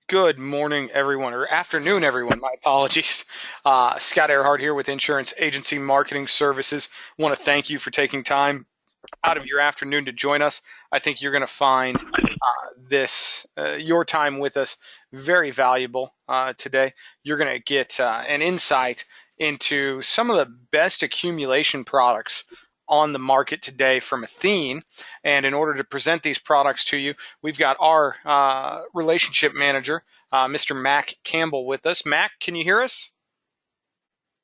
Good morning, everyone, or afternoon, everyone. My apologies. Scott Earhart here with Insurance Agency Marketing Services. Want to thank you for taking time out of your afternoon to join us. I think you're going to find your time with us very valuable today. You're going to get an insight into some of the best accumulation products on the market today from Athene. And in order to present these products to you, we've got our relationship manager, Mr. Mac Campbell, with us. Mac, can you hear us?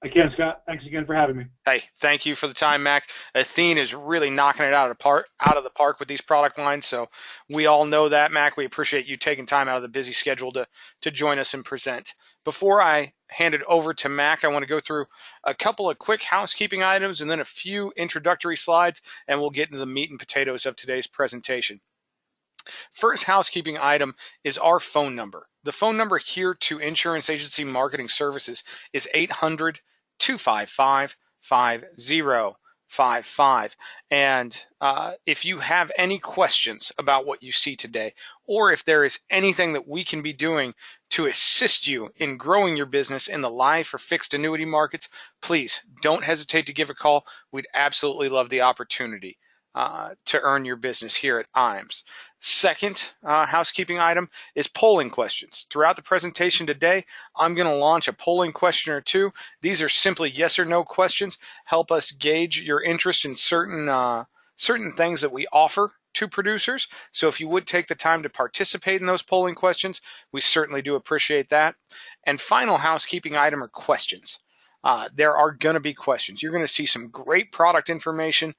I can, Scott. Thanks again for having me. Hey, thank you for the time, Mac. Athene is really knocking it out of the park with these product lines. So we all know that, Mac. We appreciate you taking time out of the busy schedule to join us and present. Before I hand it over to Mac, I want to go through a couple of quick housekeeping items and then a few introductory slides, and we'll get into the meat and potatoes of today's presentation. First housekeeping item is our phone number. The phone number here to Insurance Agency Marketing Services is 800-255-5055. And if you have any questions about what you see today, or if there is anything that we can be doing to assist you in growing your business in the life or fixed annuity markets, please don't hesitate to give a call. We'd absolutely love the opportunity to earn your business here at IAMS. Second housekeeping item is polling questions. Throughout the presentation today, I'm going to launch a polling question or two. These are simply yes or no questions. Help us gauge your interest in certain things that we offer to producers. So if you would take the time to participate in those polling questions, we certainly do appreciate that. And final housekeeping item are questions. There are going to be questions. You're going to see some great product information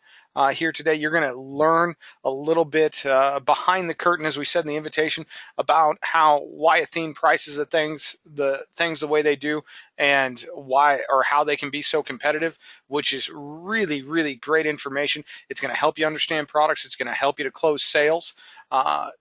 here today. You're going to learn a little bit behind the curtain, as we said in the invitation, about why Athene prices the way they do, and why or how they can be so competitive, which is really, really great information. It's going to help you understand products. It's going to help you to close sales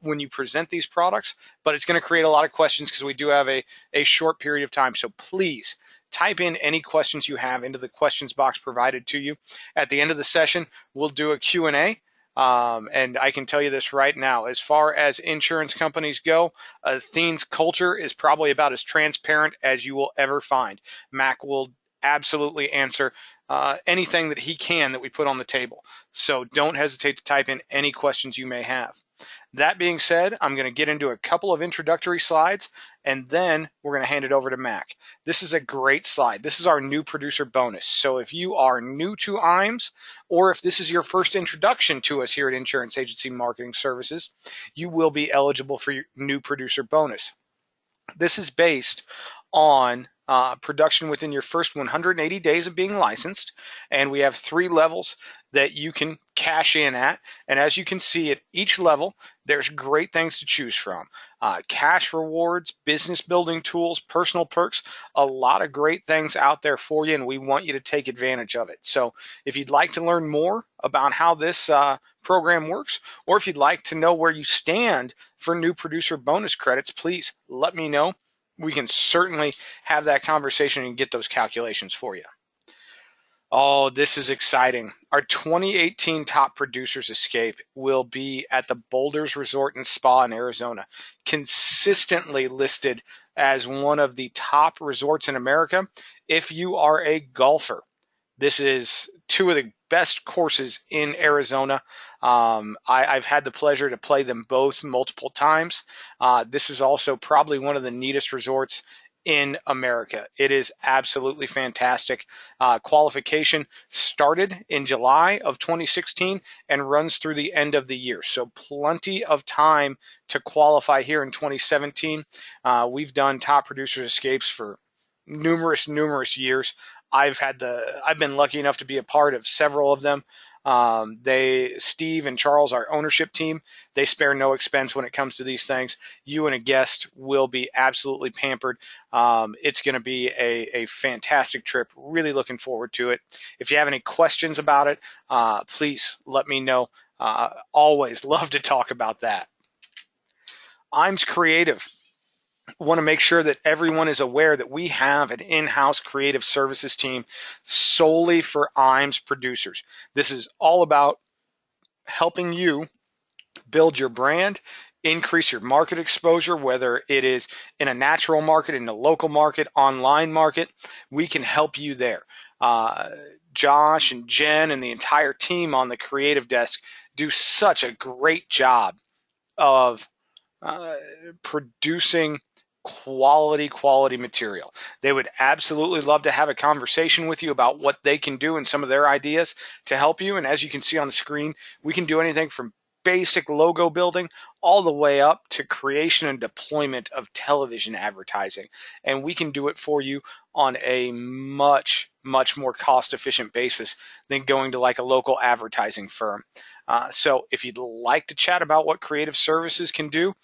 when you present these products, but it's going to create a lot of questions because we do have a short period of time. So please type in any questions you have into the questions box provided to you. At the end of the session, we'll do a Q&A. And I can tell you this right now, as far as insurance companies go, Athene's culture is probably about as transparent as you will ever find. Mac will absolutely answer anything that he can that we put on the table. So don't hesitate to type in any questions you may have. That being said, I'm going to get into a couple of introductory slides, and then we're going to hand it over to Mac. This is a great slide. This is our new producer bonus. So if you are new to IAMS, or if this is your first introduction to us here at Insurance Agency Marketing Services, you will be eligible for your new producer bonus. This is based on production within your first 180 days of being licensed, and we have 3 levels that you can cash in at. And as you can see, at each level, there's great things to choose from. Cash rewards, business building tools, personal perks, a lot of great things out there for you, and we want you to take advantage of it. So if you'd like to learn more about how this program works, or if you'd like to know where you stand for new producer bonus credits, please let me know. We can certainly have that conversation and get those calculations for you. Oh, this is exciting. Our 2018 Top Producers Escape will be at the Boulders Resort and Spa in Arizona, consistently listed as one of the top resorts in America. If you are a golfer, this is 2 of the best courses in Arizona. I've had the pleasure to play them both multiple times. This is also probably one of the neatest resorts in America. It is absolutely fantastic. Qualification started in July of 2016 and runs through the end of the year. So plenty of time to qualify here in 2017. We've done Top Producers Escapes for numerous years. I've been lucky enough to be a part of several of them. Steve and Charles, our ownership team, they spare no expense when it comes to these things. You and a guest will be absolutely pampered. It's going to be a fantastic trip. Really looking forward to it. If you have any questions about it, please let me know. Always love to talk about that. I'm creative. Want to make sure that everyone is aware that we have an in-house creative services team solely for IAMS producers. This is all about helping you build your brand increase your market exposure, whether it is in a natural market, in a local market, online market. We can help you there. Josh and Jen and the entire team on the creative desk do such a great job of uh, producing quality material. They would absolutely love to have a conversation with you about what they can do and some of their ideas to help you. And as you can see on the screen, we can do anything from basic logo building all the way up to creation and deployment of television advertising. And we can do it for you on a much more cost efficient basis than going to like a local advertising firm. So if you'd like to chat about what creative services can do,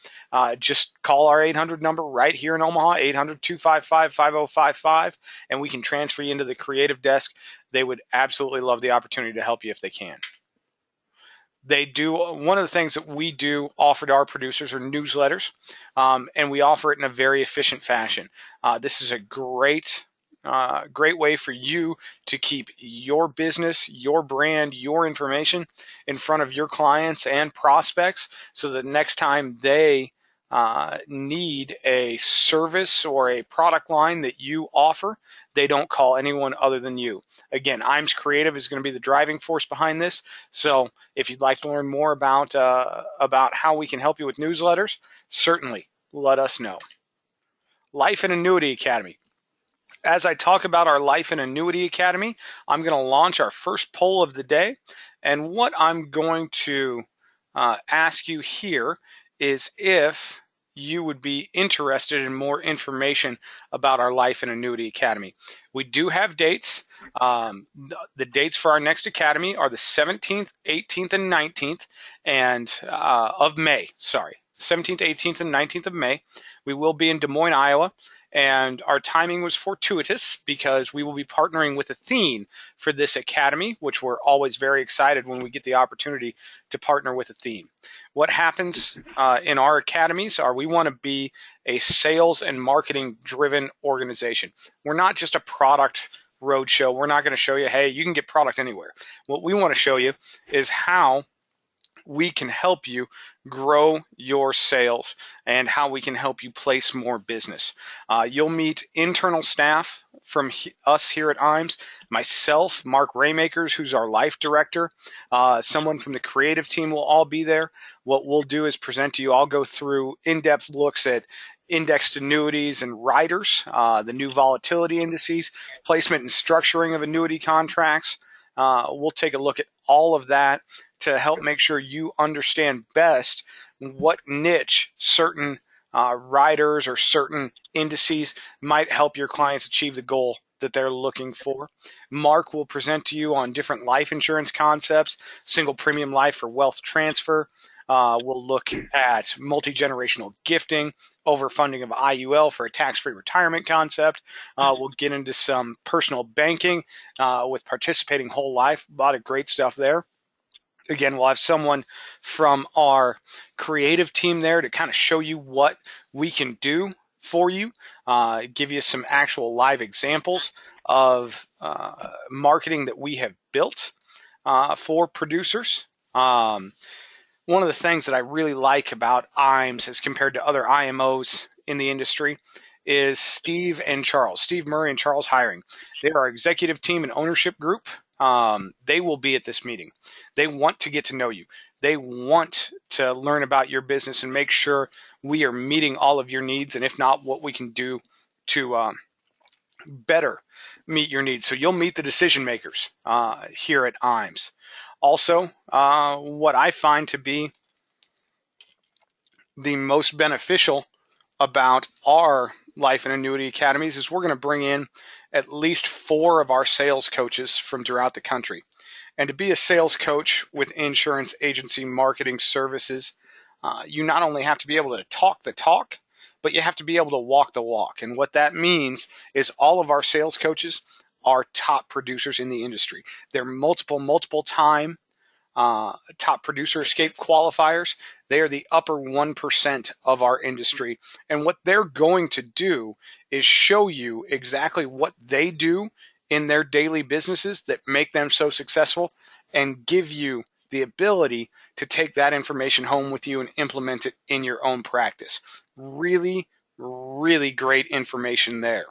just call our 800 number right here in Omaha, 800-255-5055, and we can transfer you into the creative desk. They would absolutely love the opportunity to help you if they can. They do one of the things that we do offer to our producers are newsletters, and we offer it in a very efficient fashion. This is a great way for you to keep your business, your brand, your information in front of your clients and prospects, so that next time they need a service or a product line that you offer, they don't call anyone other than you. Again, IAMS Creative is going to be the driving force behind this. So if you'd like to learn more about how we can help you with newsletters, certainly let us know. Life and Annuity Academy. As I talk about our Life and Annuity Academy, I'm going to launch our first poll of the day. And what I'm going to ask you here is if you would be interested in more information about our Life and Annuity Academy. We do have dates. The dates for our next academy are the 17th, 18th, and 19th of May. 17th, 18th, and 19th of May. We will be in Des Moines, Iowa. And our timing was fortuitous because we will be partnering with Athene for this academy, which we're always very excited when we get the opportunity to partner with Athene. What happens in our academies are we want to be a sales and marketing driven organization. We're not just a product roadshow. We're not going to show you, hey, you can get product anywhere. What we want to show you is how we can help you grow your sales and how we can help you place more business. You'll meet internal staff from us here at IAMS, myself, Mark Raymakers, who's our life director, someone from the creative team will all be there. What we'll do is present to you, I'll go through in-depth looks at indexed annuities and riders, the new volatility indices, placement and structuring of annuity contracts. We'll take a look at all of that to help make sure you understand best what niche certain riders or certain indices might help your clients achieve the goal that they're looking for. Mark will present to you on different life insurance concepts, single premium life for wealth transfer. We'll look at multi-generational gifting, overfunding of IUL for a tax-free retirement concept. We'll get into some personal banking with participating whole life. A lot of great stuff there. Again, we'll have someone from our creative team there to kind of show you what we can do for you, give you some actual live examples of marketing that we have built for producers. One of the things that I really like about IAMS as compared to other IMOs in the industry is Steve Murray and Charles Hiring. They are our executive team and ownership group. They will be at this meeting. They want to get to know you. They want to learn about your business and make sure we are meeting all of your needs, and if not, what we can do to better meet your needs. So you'll meet the decision makers here at IAMS. Also, what I find to be the most beneficial about our life and annuity academies is we're going to bring in at least 4 of our sales coaches from throughout the country. And to be a sales coach with insurance agency marketing services, you not only have to be able to talk the talk, but you have to be able to walk the walk. And what that means is all of our sales coaches are top producers in the industry. They're multiple time top producer escape qualifiers. They are the upper 1% of our industry. And what they're going to do is show you exactly what they do in their daily businesses that make them so successful and give you the ability to take that information home with you and implement it in your own practice. Really, really great information there.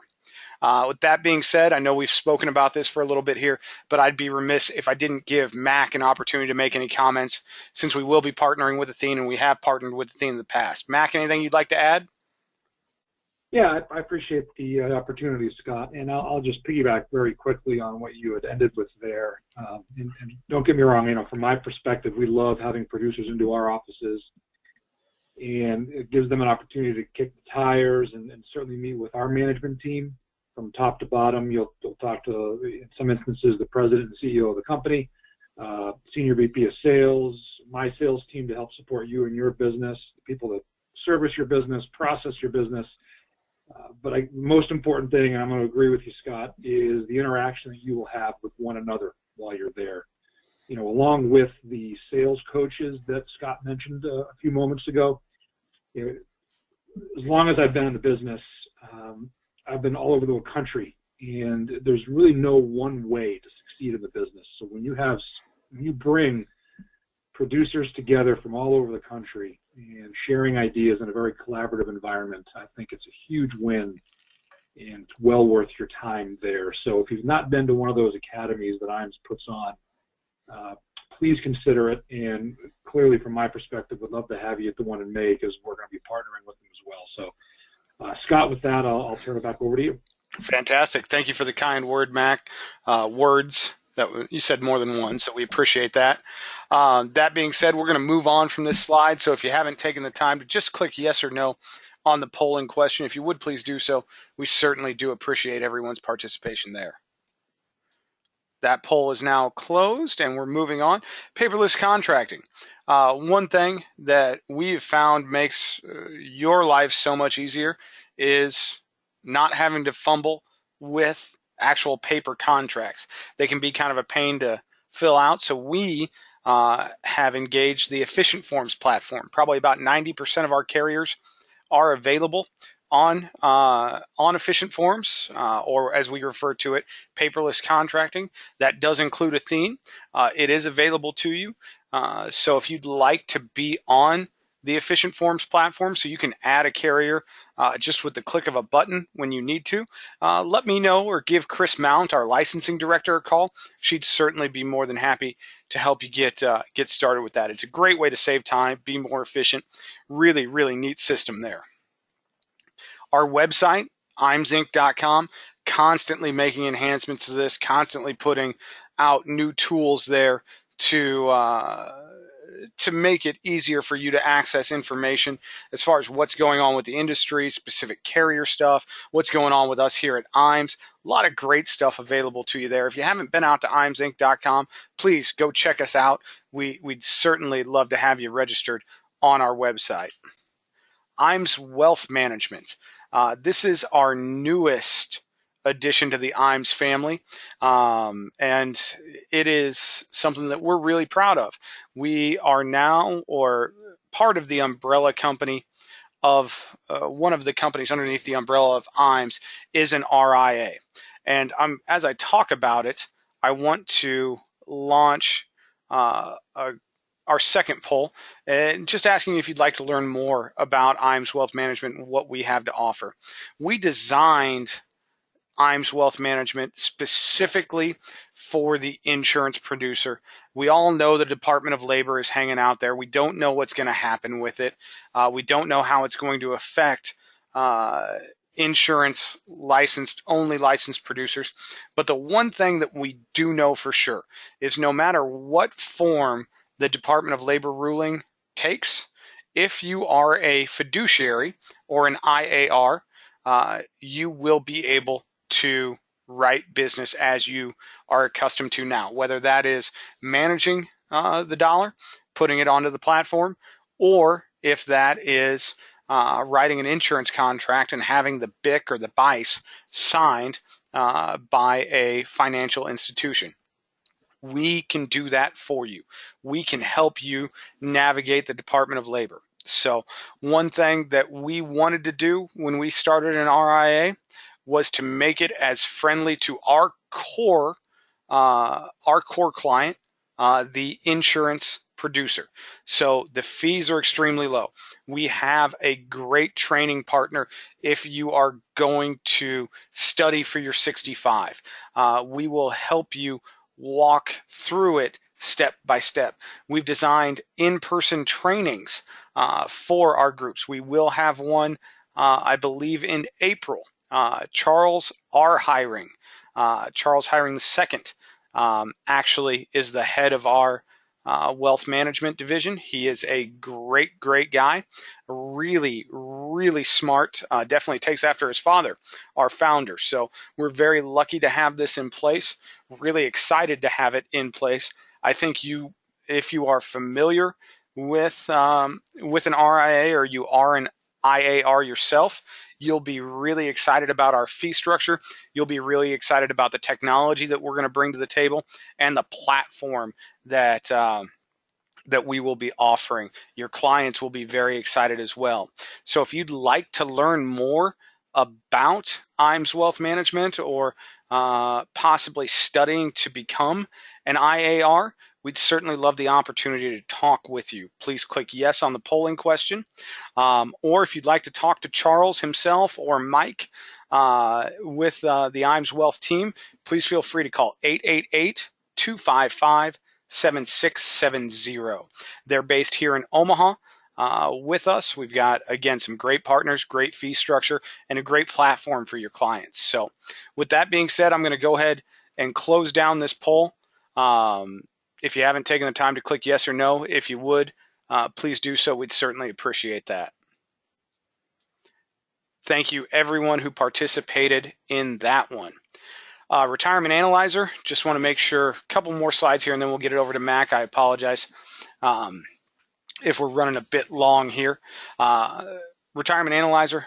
With that being said, I know we've spoken about this for a little bit here, but I'd be remiss if I didn't give Mac an opportunity to make any comments, since we will be partnering with Athene and we have partnered with Athene in the past. Mac, anything you'd like to add? Yeah, I appreciate the opportunity, Scott, and I'll just piggyback very quickly on what you had ended with there. And don't get me wrong, from my perspective, we love having producers into our offices, and it gives them an opportunity to kick the tires and certainly meet with our management team from top to bottom. You'll talk to, in some instances, the president and CEO of the company, senior VP of sales, my sales team to help support you and your business, the people that service your business, process your business. But the most important thing, and I'm going to agree with you, Scott, is the interaction that you will have with one another while you're there. Along with the sales coaches that Scott mentioned a few moments ago, as long as I've been in the business, I've been all over the country, and there's really no one way to succeed in the business. So when you bring producers together from all over the country and sharing ideas in a very collaborative environment, I think it's a huge win and it's well worth your time there. So if you've not been to one of those academies that IAMS puts on, please consider it. And clearly, from my perspective, would love to have you at the one in May, because we're going to be partnering with them as well. So, Scott, with that, I'll turn it back over to you. Fantastic. Thank you for the kind word, Mac. Words that you said more than one, so we appreciate that. That being said, we're going to move on from this slide. So if you haven't taken the time to just click yes or no on the polling question, if you would please do so. We certainly do appreciate everyone's participation there. That poll is now closed, and we're moving on. Paperless contracting. One thing that we've found makes your life so much easier is not having to fumble with actual paper contracts. They can be kind of a pain to fill out, so we have engaged the Efficient Forms platform. Probably about 90% of our carriers are available on Efficient Forms, or as we refer to it, paperless contracting. That does include Athene. It is available to you. So if you'd like to be on the Efficient Forms platform, so you can add a carrier just with the click of a button when you need to, let me know, or give Chris Mount, our licensing director, a call. She'd certainly be more than happy to help you get started with that. It's a great way to save time, be more efficient. Really, really neat system there. Our website, IAMSinc.com, constantly making enhancements to this, constantly putting out new tools there to make it easier for you to access information as far as what's going on with the industry, specific carrier stuff, what's going on with us here at IAMS. A lot of great stuff available to you there. If you haven't been out to IAMSinc.com, please go check us out. We'd certainly love to have you registered on our website. IAMS Wealth Management. This is our newest addition to the IAMS family, and it is something that we're really proud of. We are now, or part of the umbrella company of one of the companies underneath the umbrella of IAMS is an RIA. And as I talk about it, I want to launch our second poll, and just asking if you'd like to learn more about IAMS Wealth Management and what we have to offer. We designed IAMS Wealth Management specifically for the insurance producer. We all know the Department of Labor is hanging out there. We don't know what's going to happen with it. We don't know how it's going to affect insurance only licensed producers. But the one thing that we do know for sure is no matter what form the Department of Labor ruling takes, if you are a fiduciary or an IAR, you will be able to write business as you are accustomed to now, whether that is managing the dollar, putting it onto the platform, or if that is writing an insurance contract and having the BIC or the BICE signed by a financial institution. We can do that for you. We can help you navigate the Department of Labor. So one thing that we wanted to do when we started an RIA was to make it as friendly to our core client the insurance producer. So the fees are extremely low. We have a great training partner if you are going to study for your 65. We will help you walk through it step by step. We've designed in-person trainings for our groups. We will have one, I believe, in April. Charles Hiring the second, actually is the head of our wealth management division. He is a great, great guy, really, really smart, definitely takes after his father, our founder. So we're very lucky to have this in place, really excited to have it in place. I think if you are familiar with an RIA or you are an IAR yourself, you'll be really excited about our fee structure. You'll be really excited about the technology that we're going to bring to the table and the platform that we will be offering. Your clients will be very excited as well. So if you'd like to learn more about IAMS Wealth Management or possibly studying to become an IAR, we'd certainly love the opportunity to talk with you. Please click yes on the polling question. Or if you'd like to talk to Charles himself or Mike with the IAMS Wealth team, please feel free to call 888-255-7670. They're based here in Omaha with us. We've got, again, some great partners, great fee structure, and a great platform for your clients. So with that being said, I'm going to go ahead and close down this poll. If you haven't taken the time to click yes or no, if you would, please do so. We'd certainly appreciate that. Thank you, everyone who participated in that one. Retirement Analyzer, just want to make sure, a couple more slides here and then we'll get it over to Mac. I apologize if we're running a bit long here. Retirement Analyzer,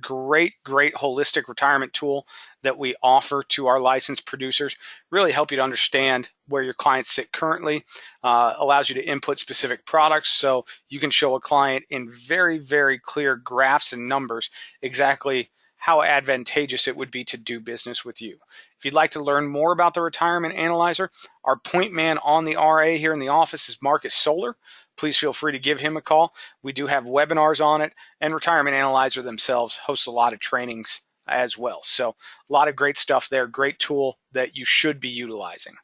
great holistic retirement tool that we offer to our licensed producers. Really help you to understand where your clients sit currently, allows you to input specific products so you can show a client in very, very clear graphs and numbers exactly how advantageous it would be to do business with you. If you'd like to learn more about the Retirement Analyzer, our point man on the RA here in the office is Marcus Solar. Please feel free to give him a call. We do have webinars on it, and Retirement Analyzer themselves hosts a lot of trainings as well. So a lot of great stuff there, great tool that you should be utilizing.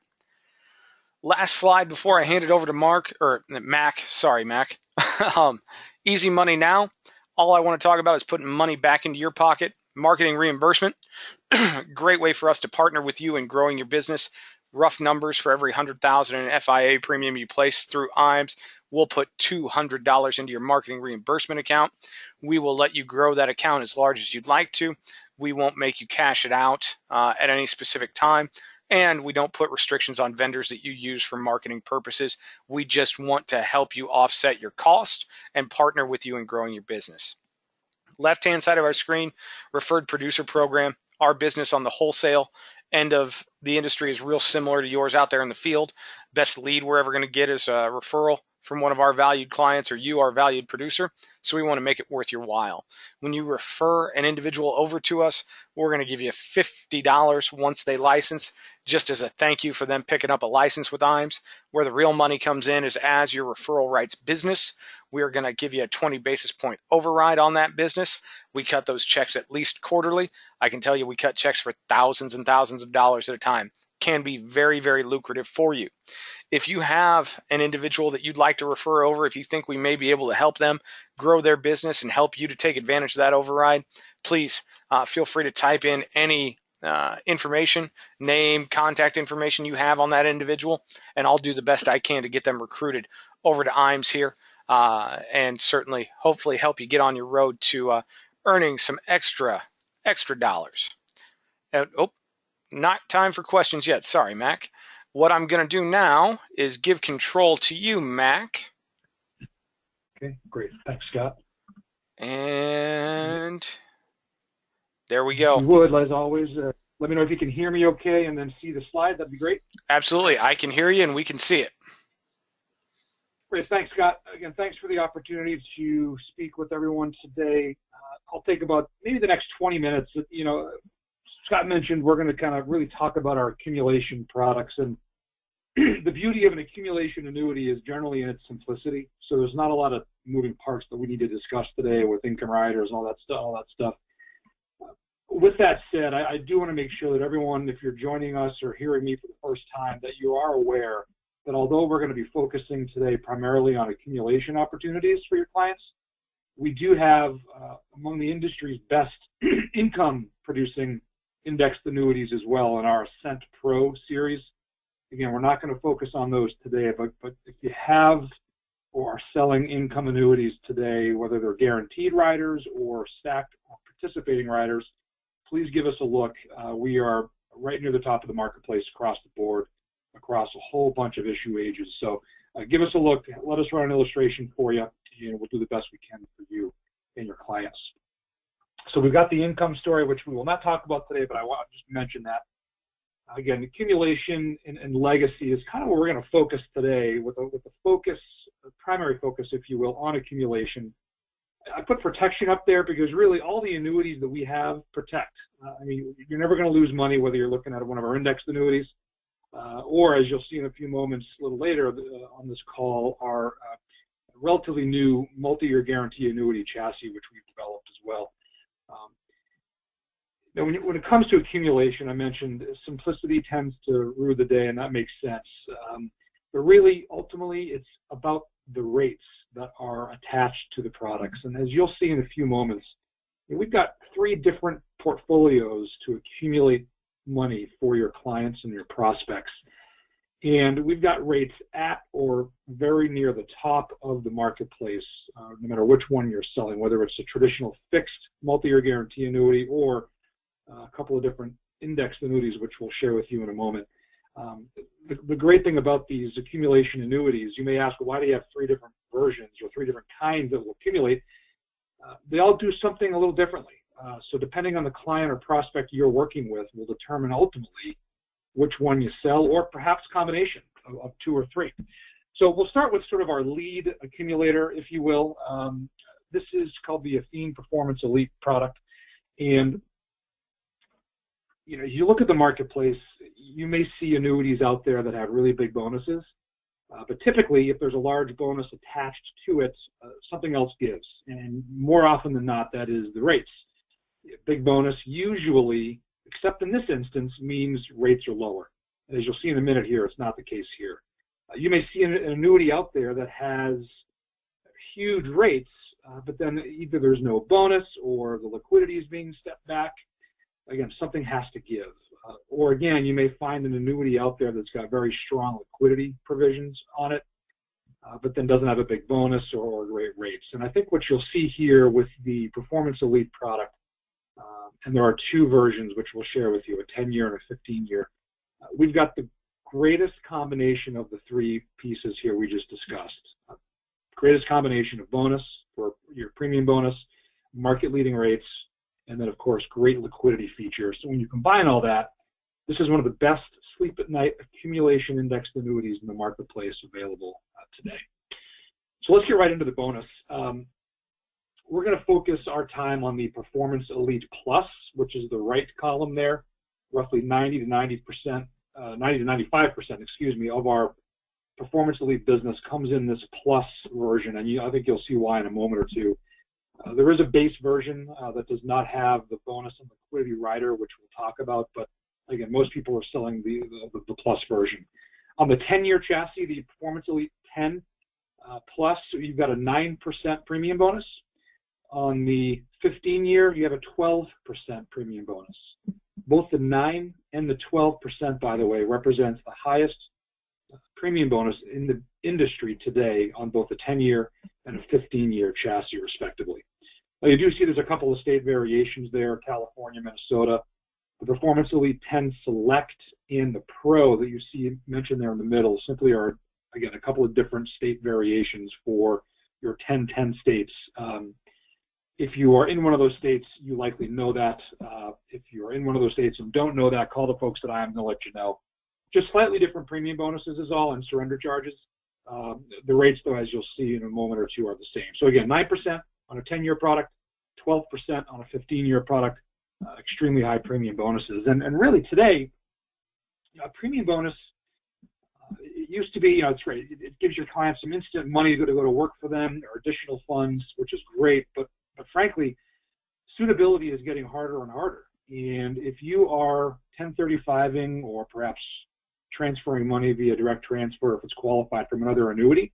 Last slide before I hand it over to Mac. Sorry, Mac. Easy money now. All I want to talk about is putting money back into your pocket. Marketing reimbursement, great way for us to partner with you in growing your business. Rough numbers, for every $100,000 in FIA premium you place through IAMS, we'll put $200 into your marketing reimbursement account. We will let you grow that account as large as you'd like to. We won't make you cash it out at any specific time. And we don't put restrictions on vendors that you use for marketing purposes. We just want to help you offset your cost and partner with you in growing your business. Left-hand side of our screen, referred producer program. Our business on the wholesale end of the industry is real similar to yours out there in the field. Best lead we're ever going to get is a referral from one of our valued clients or you, our valued producer. So we want to make it worth your while. When you refer an individual over to us, we're going to give you $50 once they license, just as a thank you for them picking up a license with IAMS. Where the real money comes in is as your referral writes business, we're going to give you a 20 basis point override on that business. We cut those checks at least quarterly. I can tell you we cut checks for thousands and thousands of dollars at a time. Can be very, very lucrative for you. If you have an individual that you'd like to refer over, if you think we may be able to help them grow their business and help you to take advantage of that override, please feel free to type in any information, name, contact information you have on that individual, and I'll do the best I can to get them recruited over to IAMS here and certainly, hopefully, help you get on your road to earning some extra dollars. Not time for questions yet. Sorry, Mac. What I'm going to do now is give control to you, Mac. Okay, great. Thanks, Scott. And there we go. If you would, as always, let me know if you can hear me okay and then see the slide. That'd be great. Absolutely. I can hear you and we can see it. Great. Thanks, Scott. Again, thanks for the opportunity to speak with everyone today. I'll take about maybe the next 20 minutes. Scott mentioned we're going to kind of really talk about our accumulation products, and the beauty of an accumulation annuity is generally in its simplicity. So there's not a lot of moving parts that we need to discuss today with income riders and all that stuff. With that said, I do want to make sure that everyone, if you're joining us or hearing me for the first time, that you are aware that although we're going to be focusing today primarily on accumulation opportunities for your clients, we do have among the industry's best income producing indexed annuities as well in our Ascent Pro series. Again, we're not going to focus on those today, but if you have or are selling income annuities today, whether they're guaranteed riders or stacked or participating riders, please give us a look. We are right near the top of the marketplace across the board, across a whole bunch of issue ages. So give us a look. Let us run an illustration for you, and we'll do the best we can for you and your clients. So we've got the income story, which we will not talk about today, but I want to just mention that. Again, accumulation and legacy is kind of where we're going to focus today with a focus, a primary focus, if you will, on accumulation. I put protection up there because really all the annuities that we have protect. I mean, you're never going to lose money whether you're looking at one of our indexed annuities or, as you'll see in a few moments a little later on this call, our relatively new multi-year guarantee annuity chassis, which we've developed as well. Now, when it comes to accumulation, I mentioned simplicity tends to rue the day, and that makes sense. But really, ultimately, it's about the rates that are attached to the products. And as you'll see in a few moments, we've got 3 different portfolios to accumulate money for your clients and your prospects. And we've got rates at or very near the top of the marketplace, no matter which one you're selling, whether it's a traditional fixed multi-year guarantee annuity or a couple of different indexed annuities, which we'll share with you in a moment. The great thing about these accumulation annuities, you may ask, well, why do you have 3 different versions or 3 different kinds that will accumulate? They all do something a little differently. So depending on the client or prospect you're working with will determine ultimately which one you sell, or perhaps combination of 2 or 3. So we'll start with sort of our lead accumulator, if you will. This is called the Athene Performance Elite product. And you look at the marketplace, you may see annuities out there that have really big bonuses, but typically if there's a large bonus attached to it, something else gives, and more often than not, that is the rates. Big bonus usually, except in this instance, means rates are lower. As you'll see in a minute here, it's not the case here. You may see an annuity out there that has huge rates, but then either there's no bonus or the liquidity is being stepped back. Again, something has to give. Or again, you may find an annuity out there that's got very strong liquidity provisions on it, but then doesn't have a big bonus or great rates. And I think what you'll see here with the Performance Elite product, and there are 2 versions which we'll share with you, a 10-year and a 15-year. We've got the greatest combination of the 3 pieces here we just discussed. Greatest combination of bonus for your premium bonus, market-leading rates, and then, of course, great liquidity features. So when you combine all that, this is one of the best sleep-at-night accumulation indexed annuities in the marketplace available today. So let's get right into the bonus. We're going to focus our time on the Performance Elite Plus, which is the right column there. Roughly 90 to 95%, of our Performance Elite business comes in this Plus version, and I think you'll see why in a moment or two. There is a base version that does not have the bonus and liquidity rider, which we'll talk about, but again, most people are selling the Plus version. On the 10-year chassis, the Performance Elite 10 Plus, you've got a 9% premium bonus. On the 15-year, you have a 12% premium bonus. Both the 9 and the 12%, by the way, represents the highest premium bonus in the industry today on both a 10-year and a 15-year chassis, respectively. Now, you do see there's a couple of state variations there, California, Minnesota. The Performance Elite 10 Select and the Pro that you see mentioned there in the middle simply are, again, a couple of different state variations for your 10-10 states. If you are in one of those states, you likely know that. If you're in one of those states and don't know that, call the folks at IAMS, they'll let you know. Just slightly different premium bonuses is all, and surrender charges. The rates, though, as you'll see in a moment or two, are the same. So again, 9% on a 10-year product, 12% on a 15-year product, extremely high premium bonuses. And really today, a premium bonus it used to be, it's great. It gives your clients some instant money to go to work for them or additional funds, which is great. But frankly, suitability is getting harder and harder. And if you are 1035ing or perhaps transferring money via direct transfer, if it's qualified from another annuity,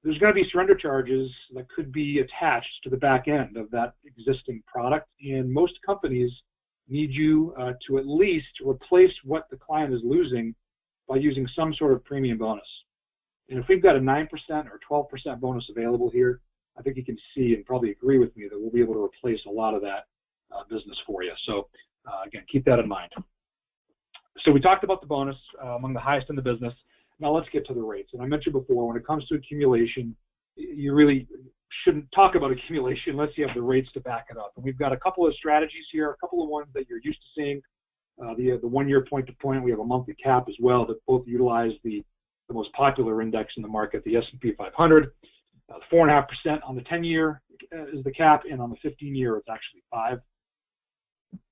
there's going to be surrender charges that could be attached to the back end of that existing product. And most companies need you to at least replace what the client is losing by using some sort of premium bonus. And if we've got a 9% or 12% bonus available here, I think you can see and probably agree with me that we'll be able to replace a lot of that business for you. So again, keep that in mind. So we talked about the bonus, among the highest in the business. Now let's get to the rates. And I mentioned before, when it comes to accumulation, you really shouldn't talk about accumulation unless you have the rates to back it up. And we've got a couple of strategies here, a couple of ones that you're used to seeing. The 1 year point to point, we have a monthly cap as well that both utilize the most popular index in the market, the S&P 500. 4.5% on the 10-year is the cap, and on the 15-year it's actually 5.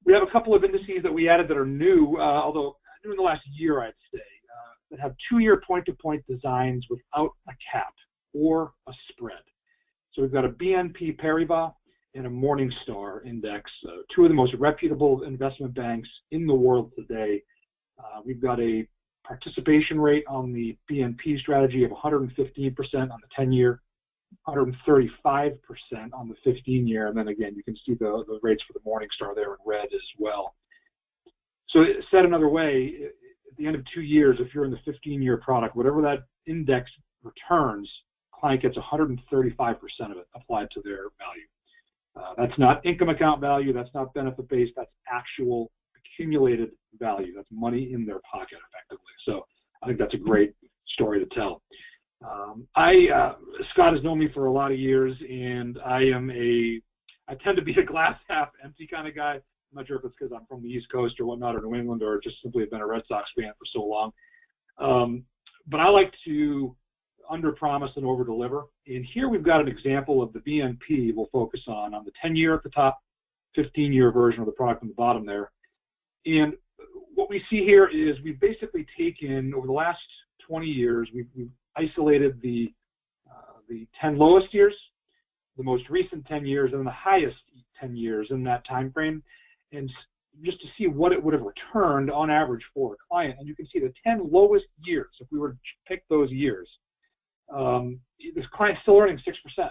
We have a couple of indices that we added that are new, although new in the last year, I'd say, that have 2 year point-to-point designs without a cap or a spread. So we've got a BNP Paribas and a Morningstar index, two of the most reputable investment banks in the world today. We've got a participation rate on the BNP strategy of 115% on the 10-year, 135% on the 15-year, and then again, you can see the rates for the Morningstar there in red as well. So said another way, at the end of 2 years, if you're in the 15-year product, whatever that index returns, client gets 135% of it applied to their value. That's not income account value, that's not benefit-based, that's actual accumulated value. That's money in their pocket, effectively. So I think that's a great story to tell. Scott has known me for a lot of years, and I tend to be a glass half empty kind of guy. I'm not sure if it's because I'm from the East Coast or whatnot, or New England, or just simply have been a Red Sox fan for so long. But I like to under-promise and over-deliver. And here we've got an example of the BNP we'll focus on the 10-year at the top, 15-year version of the product on the bottom there. And what we see here is we've basically taken, over the last 20 years, we've isolated the 10 lowest years, the most recent 10 years, and the highest 10 years in that time frame, and just to see what it would have returned on average for a client. And you can see the 10 lowest years, if we were to pick those years, this client's still earning 6%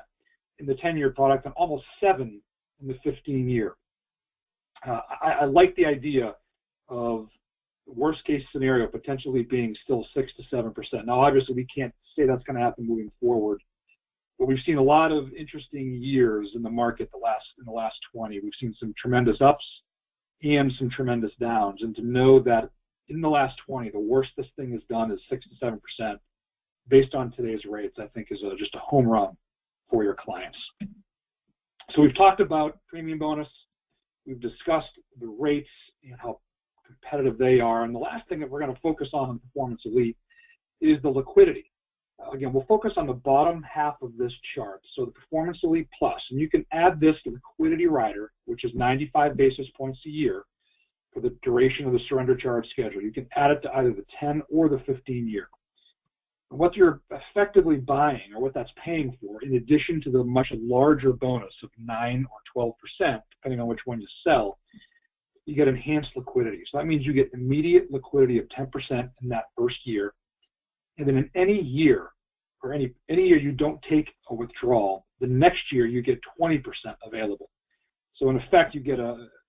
in the 10-year product and almost 7% in the 15-year. I like the idea of worst case scenario potentially being still 6 to 7%. Now, obviously, we can't say that's going to happen moving forward, but we've seen a lot of interesting years in the market in the last 20. We've seen some tremendous ups and some tremendous downs, and to know that in the last 20, the worst this thing has done is 6 to 7%, based on today's rates, I think is just a home run for your clients. So we've talked about premium bonus. We've discussed the rates and how competitive they are. And the last thing that we're going to focus on in Performance Elite is the liquidity. Again, we'll focus on the bottom half of this chart. So the Performance Elite Plus, and you can add this liquidity rider, which is 95 basis points a year for the duration of the surrender charge schedule. You can add it to either the 10 or the 15-year. What you're effectively buying, or what that's paying for, in addition to the much larger bonus of 9 or 12%, depending on which one you sell, you get enhanced liquidity. So that means you get immediate liquidity of 10% in that first year. And then in any year, or any year you don't take a withdrawal, the next year you get 20% available. So in effect, you get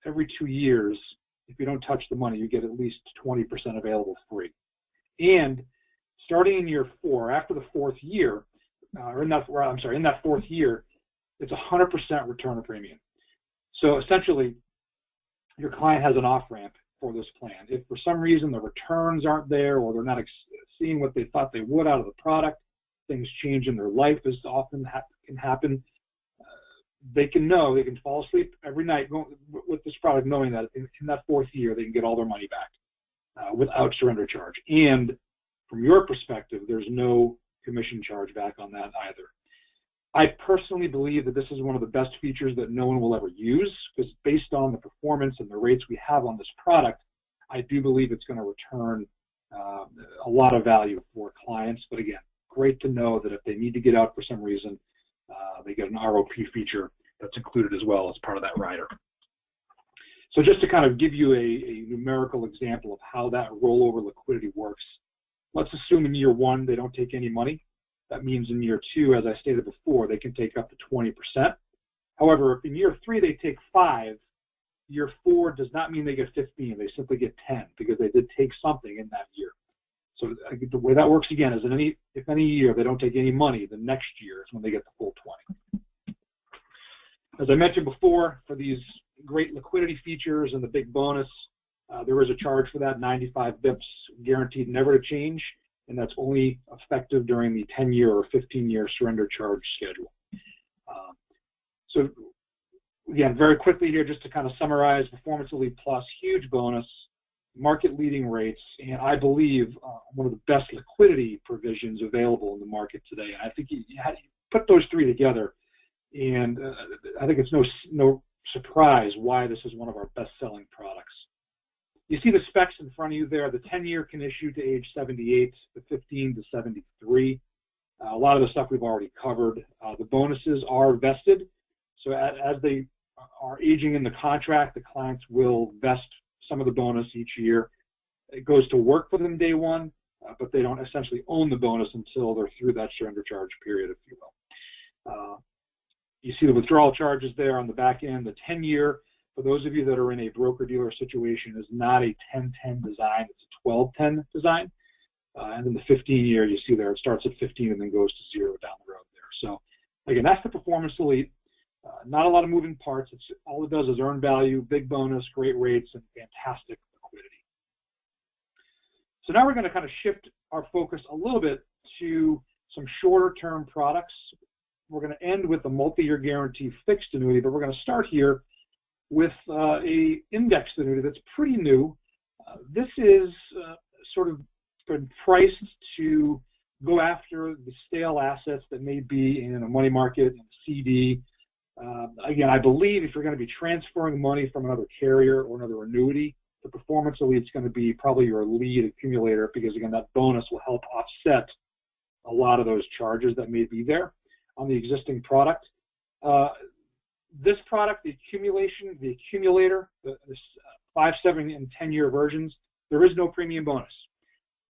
every 2 years, if you don't touch the money, you get at least 20% available free. And starting in year 4, after the 4th year, in that 4th year, it's 100% return of premium. So essentially, your client has an off-ramp for this plan. If for some reason the returns aren't there, or they're not seeing what they thought they would out of the product, things change in their life, as often can happen, they can fall asleep every night with this product, knowing that in that 4th year they can get all their money back without surrender charge. And from your perspective, there's no commission charge back on that either. I personally believe that this is one of the best features that no one will ever use, because based on the performance and the rates we have on this product, I do believe it's going to return a lot of value for clients. But again, great to know that if they need to get out for some reason, they get an ROP feature that's included as well as part of that rider. So just to kind of give you a numerical example of how that rollover liquidity works, let's assume in year 1 they don't take any money. That means in year 2, as I stated before, they can take up to 20%. However, if in year 3 they take 5, year 4 does not mean they get 15. They simply get 10 because they did take something in that year. So the way that works again is if any year they don't take any money, the next year is when they get the full 20. As I mentioned before, for these great liquidity features and the big bonus, there is a charge for that, 95 bips, guaranteed never to change, and that's only effective during the 10-year or 15-year surrender charge schedule. So again, very quickly here, just to kind of summarize, Performance Elite Plus, huge bonus, market-leading rates, and I believe one of the best liquidity provisions available in the market today. And I think you put those three together, and I think it's no surprise why this is one of our best-selling products. You see the specs in front of you there. The 10-year can issue to age 78, the 15 to 73. A lot of the stuff we've already covered. The bonuses are vested, so as they are aging in the contract, the clients will vest some of the bonus each year. It goes to work for them day 1, but they don't essentially own the bonus until they're through that surrender charge period, if you will. You see the withdrawal charges there on the back end. The 10-year, for those of you that are in a broker-dealer situation, is not a 10-10 design. It's a 12-10 design. And then the 15-year, you see there, it starts at 15 and then goes to 0 down the road there. So again, that's the Performance Elite. Not a lot of moving parts. All it does is earn value, big bonus, great rates, and fantastic liquidity. So now we're going to kind of shift our focus a little bit to some shorter-term products. We're going to end with a multi-year guarantee fixed annuity, but we're going to start here with a indexed annuity that's pretty new. This is sort of been priced to go after the stale assets that may be in a money market, and CD. Again, I believe if you're going to be transferring money from another carrier or another annuity, the Performance Elite is going to be probably your lead accumulator because, again, that bonus will help offset a lot of those charges that may be there on the existing product. This product, the accumulator, the 5, 7, and 10-year versions, there is no premium bonus.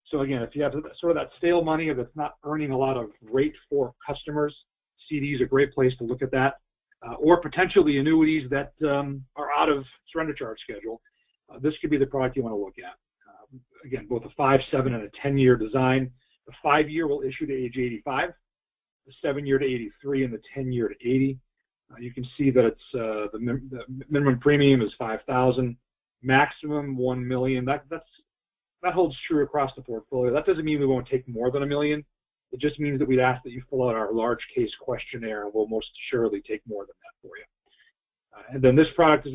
So again, if you have sort of that stale money that's not earning a lot of rate for customers, CD is a great place to look at that. Or potentially annuities that are out of surrender charge schedule. This could be the product you want to look at. Again, both a 5, 7, and a 10-year design. The 5-year will issue to age 85, the 7-year to 83, and the 10-year to 80. You can see that it's the minimum premium is $5,000, maximum $1 million. That holds true across the portfolio. That doesn't mean we won't take more than $1 million. It just means that we'd ask that you fill out our large case questionnaire, and we'll most assuredly take more than that for you. And then this product is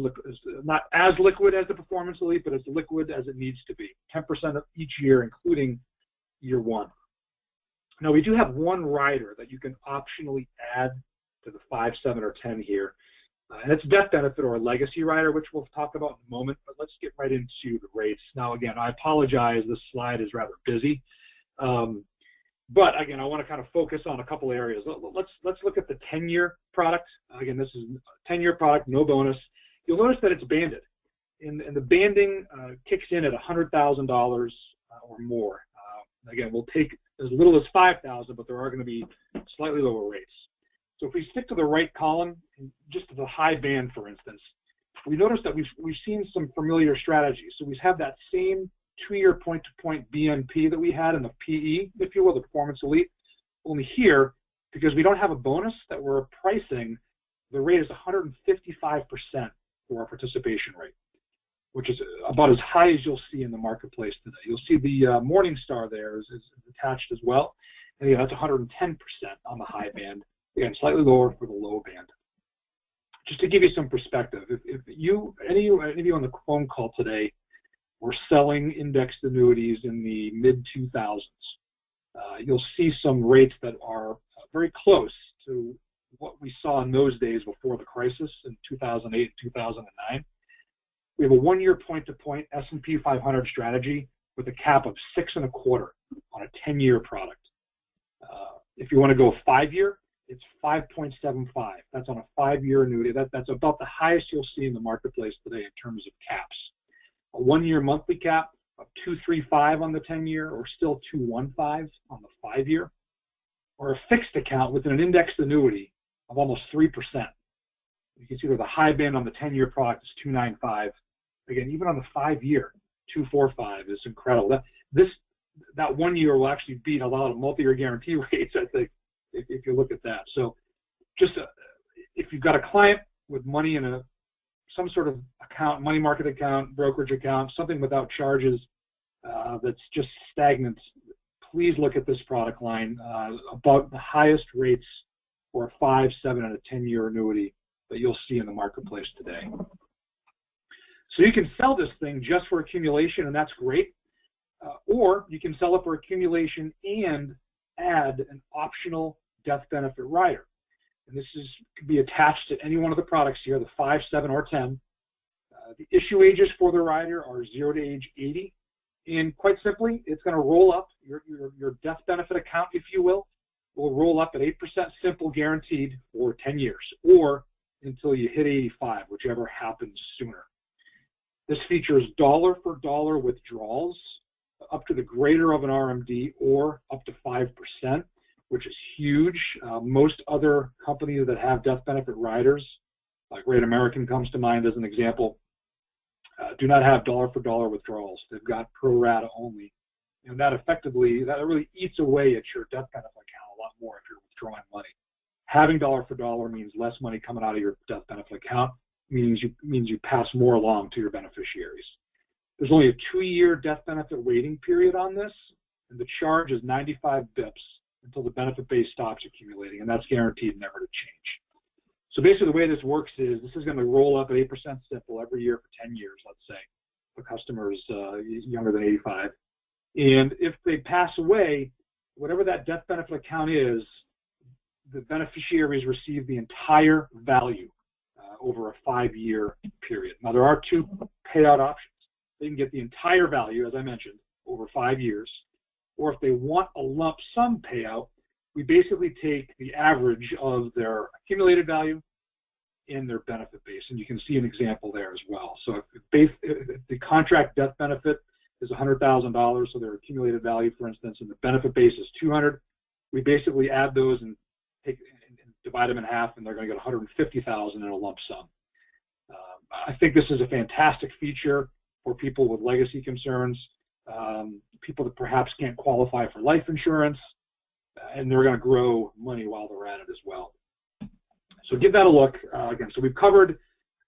not as liquid as the Performance Elite, but it's liquid as it needs to be, 10% of each year, including year 1. Now, we do have one rider that you can optionally add to the 5, 7, or 10 here, and it's death benefit or a legacy rider, which we'll talk about in a moment, but let's get right into the rates. Now, again, I apologize, this slide is rather busy. But again, I want to kind of focus on a couple areas. Let's look at the 10-year product. Again, this is a 10-year product, no bonus. You'll notice that it's banded, and the banding kicks in at $100,000 or more. Again, we'll take as little as $5,000, but there are going to be slightly lower rates. So if we stick to the right column, just to the high band, for instance, we notice that we've seen some familiar strategies. So we have that same 2-year point-to-point BNP that we had in the PE, if you will, the Performance Elite. Only here, because we don't have a bonus that we're pricing, the rate is 155% for our participation rate, which is about as high as you'll see in the marketplace today. You'll see the Morningstar there is attached as well. And again, that's 110% on the high band. Again, slightly lower for the low band. Just to give you some perspective, if any of you on the phone call today were selling indexed annuities in the mid-2000s, you'll see some rates that are very close to what we saw in those days before the crisis in 2008, 2009. We have a 1-year point-to-point S&P 500 strategy with a cap of 6.25. on a 10-year product. If you want to go 5-year, it's 5.75. That's on a 5-year annuity. That's about the highest you'll see in the marketplace today in terms of caps. A 1-year monthly cap of 235 on the 10-year, or still 215 on the 5-year, or a fixed account with an indexed annuity of almost 3%. You can see where the high band on the 10-year product is 295. Again, even on the 5-year, 245 is incredible. That 1 year will actually beat a lot of multi-year guarantee rates, I think, if you look at that. So just if you've got a client with money in some sort of account, money market account, brokerage account, something without charges that's just stagnant, please look at this product line. About the highest rates for a 5, 7, and a 10-year annuity that you'll see in the marketplace today. So you can sell this thing just for accumulation, and that's great. Or you can sell it for accumulation and add an optional death benefit rider. And this could be attached to any one of the products here, the 5, 7, or 10. The issue ages for the rider are 0 to age 80. And quite simply, it's going to roll up, your death benefit account, if you will roll up at 8% simple guaranteed for 10 years, or until you hit 85, whichever happens sooner. This features dollar for dollar withdrawals up to the greater of an RMD, or up to 5%, which is huge. Most other companies that have death benefit riders, like Great American comes to mind as an example, do not have dollar for dollar withdrawals. They've got pro rata only. And that really eats away at your death benefit account a lot more if you're withdrawing money. Having dollar for dollar means less money coming out of your death benefit account, means you pass more along to your beneficiaries. There's only a 2-year death benefit waiting period on this, and the charge is 95 bips until the benefit base stops accumulating, and that's guaranteed never to change. So basically the way this works is this is going to roll up at 8% simple every year for 10 years, let's say, for customers younger than 85. And if they pass away, whatever that death benefit account is, the beneficiaries receive the entire value over a 5-year period. Now, there are 2 payout options. They can get the entire value, as I mentioned, over 5 years. Or if they want a lump sum payout, we basically take the average of their accumulated value and their benefit base. And you can see an example there as well. So if the contract death benefit is $100,000, so their accumulated value, for instance, and the benefit base is $200, we basically add those and divide them in half, and they're going to get $150,000 in a lump sum. I think this is a fantastic feature for people with legacy concerns, people that perhaps can't qualify for life insurance, and they're going to grow money while they're at it as well. So give that a look. Again, so we've covered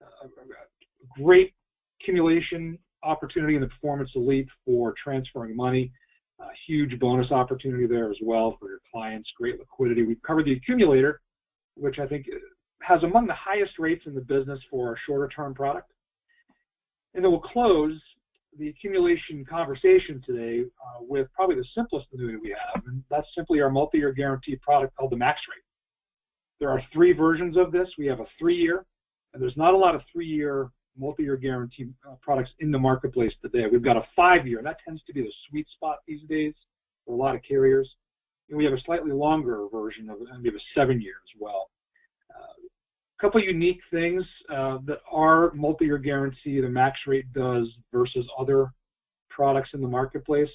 a great accumulation opportunity in the Performance Elite for transferring money, a huge bonus opportunity there as well for your clients, great liquidity. We've covered the accumulator, which I think has among the highest rates in the business for a shorter term product. And then we'll close the accumulation conversation today with probably the simplest annuity we have, and that's simply our multi-year guaranteed product called the Max Rate. There are 3 versions of this. We have a 3-year, and there's not a lot of 3-year multi-year guaranteed products in the marketplace today. We've got a 5-year, and that tends to be the sweet spot these days for a lot of carriers. And we have a slightly longer version of it, and we have a 7-year as well. A couple unique things that our multi-year guarantee, the Max Rate, does versus other products in the marketplace.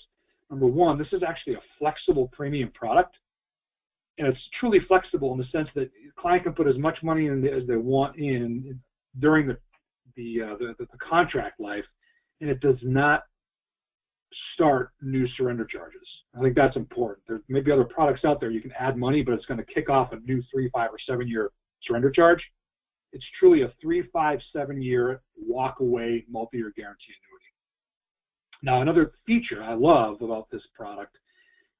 Number one, this is actually a flexible premium product, and it's truly flexible in the sense that the client can put as much money in as they want in during the contract life, and it does not start new surrender charges. I think that's important. There may be other products out there you can add money, but it's going to kick off a new 3, 5, or 7-year surrender charge. It's truly a 3, 5, 7-year walk-away multi-year guarantee annuity. Now, another feature I love about this product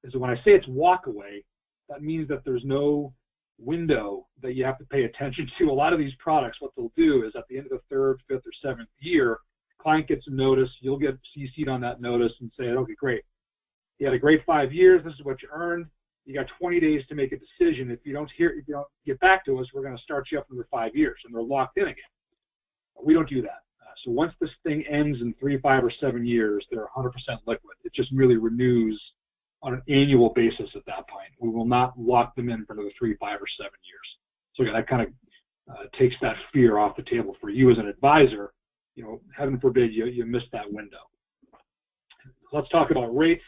is that when I say it's walk-away, that means that there's no window that you have to pay attention to. A lot of these products, what they'll do is at the end of the 3rd, 5th, or 7th year, client gets a notice, you'll get CC'd on that notice and say, okay, great. You had a great 5 years, this is what you earned. You got 20 days to make a decision. If you don't get back to us, we're going to start you up another 5 years, and they're locked in again. We don't do that. So once this thing ends in 3, 5, or 7 years, they're 100% liquid. It just really renews on an annual basis at that point. We will not lock them in for another 3, 5, or 7 years. So again, that kind of takes that fear off the table for you as an advisor. You know, heaven forbid you miss that window. Let's talk about rates.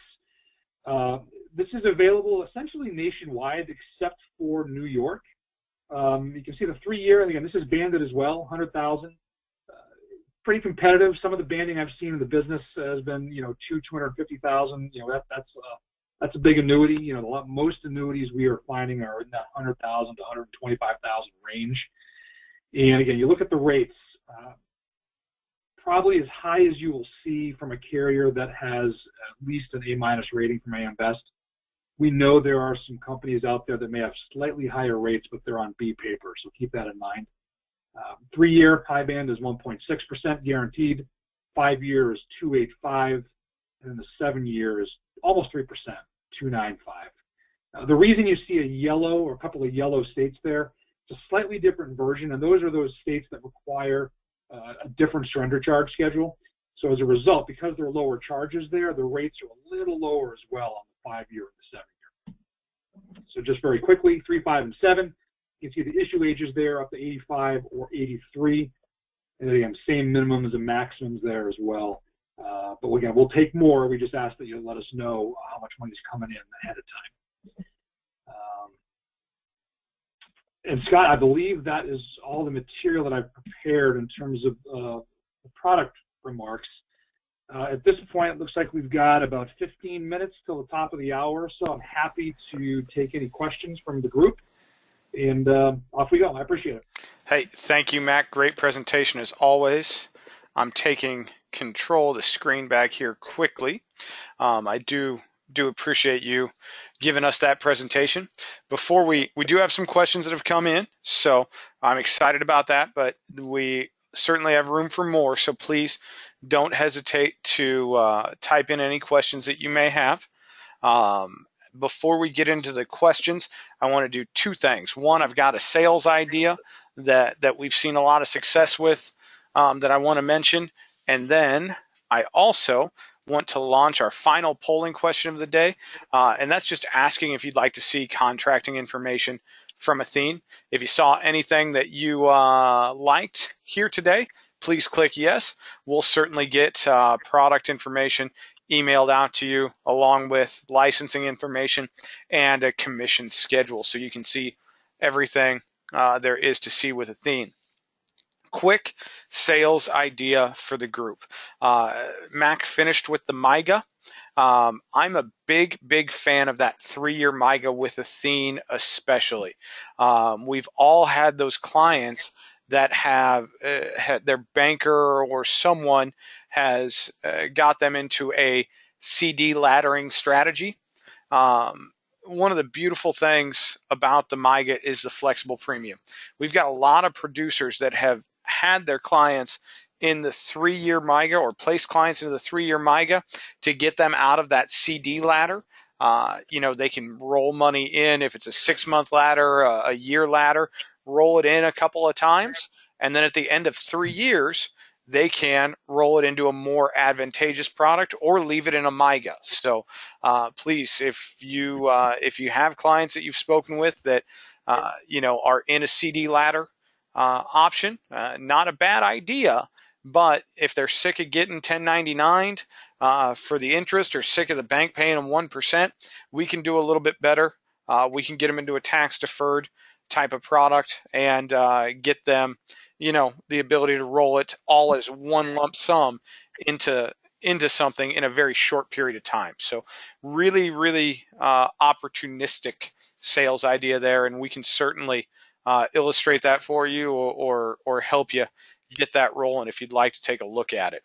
This is available essentially nationwide except for New York. You can see the 3-year, and again, this is banded as well, 100,000. Pretty competitive. Some of the banding I've seen in the business has been, you know, 250,000. You know, that's a big annuity. You know, most annuities we are finding are in that 100,000 to 125,000 range. And again, you look at the rates, probably as high as you will see from a carrier that has at least an A- rating from AM Best. We know there are some companies out there that may have slightly higher rates, but they're on B paper, so keep that in mind. 3-year high band is 1.6% guaranteed. 5-year is 2.85, and then the 7-year is almost 3%, 2.95. The reason you see a yellow or a couple of yellow states there, it's a slightly different version, and those are those states that require a different surrender charge schedule. So as a result, because there are lower charges there, the rates are a little lower as well on the 5-year and the 7-year. So just very quickly, 3, 5, and 7. You can see the issue ages there up to 85 or 83. And again, same minimums and maximums there as well. But again, we'll take more. We just ask that you let us know how much money is coming in ahead of time. And Scott, I believe that is all the material that I've prepared in terms of the product remarks. At this point, it looks like we've got about 15 minutes till the top of the hour, so I'm happy to take any questions from the group. And off we go. I appreciate it. Hey, thank you, Mac. Great presentation as always. I'm taking control of the screen back here quickly. I do appreciate you giving us that presentation. Before we do have some questions that have come in, so I'm excited about that, but we certainly have room for more, so please don't hesitate to type in any questions that you may have. Before we get into the questions, I want to do 2 things. One, I've got a sales idea that we've seen a lot of success with that I want to mention. And then I also want to launch our final polling question of the day. And that's just asking if you'd like to see contracting information from Athene. If you saw anything that you liked here today, please click yes. We'll certainly get product information emailed out to you along with licensing information and a commission schedule so you can see everything there is to see with Athene. Quick sales idea for the group. Mac finished with the MIGA. I'm a big fan of that 3-year MIGA with Athene especially. We've all had those clients that have had their banker or someone has got them into a CD laddering strategy. One of the beautiful things about the MIGA is the flexible premium. We've got a lot of producers that have had their clients in the 3-year MIGA or placed clients into the 3-year MIGA to get them out of that CD ladder. You know, they can roll money in if it's a 6-month ladder, a year ladder, roll it in a couple of times, and then at the end of 3 years, they can roll it into a more advantageous product or leave it in a MIGA. So please, if you have clients that you've spoken with that you know are in a CD ladder option, not a bad idea. But if they're sick of getting 1099 for the interest or sick of the bank paying them 1%, we can do a little bit better. We can get them into a tax deferred type of product and get them, you know, the ability to roll it all as one lump sum into something in a very short period of time. So really opportunistic sales idea there, and we can certainly illustrate that for you or help you get that rolling if you'd like to take a look at it.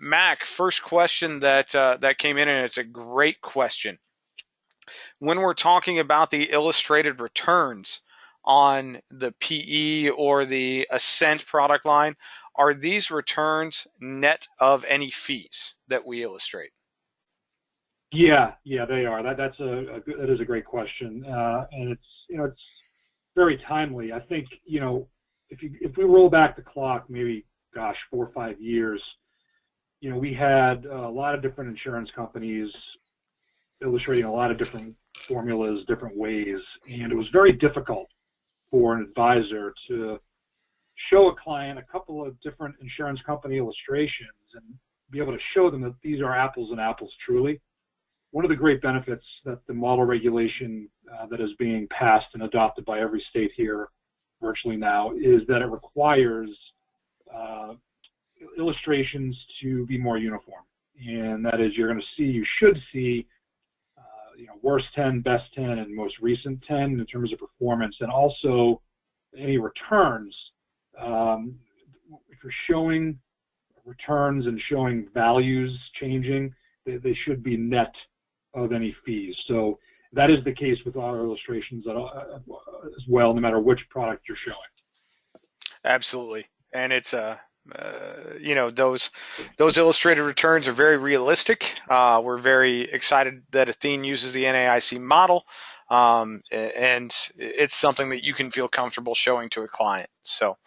Mac, first question that came in, and it's a great question. When we're talking about the illustrated returns on the PE or the Ascent product line, are these returns net of any fees that we illustrate? Yeah, they are. That is a great question, and it's very timely. I think if we roll back the clock, maybe 4 or 5 years, we had a lot of different insurance companies illustrating a lot of different formulas, different ways, and it was very difficult for an advisor to show a client a couple of different insurance company illustrations and be able to show them that these are apples and apples truly. One of the great benefits that the model regulation that is being passed and adopted by every state here virtually now is that it requires illustrations to be more uniform. And that is, you should see worst 10, best 10, and most recent 10 in terms of performance, and also any returns. If you're showing returns and showing values changing, they should be net of any fees. So that is the case with our illustrations as well, no matter which product you're showing. Absolutely, and it's those illustrated returns are very realistic. We're very excited that Athene uses the NAIC model, and it's something that you can feel comfortable showing to a client. So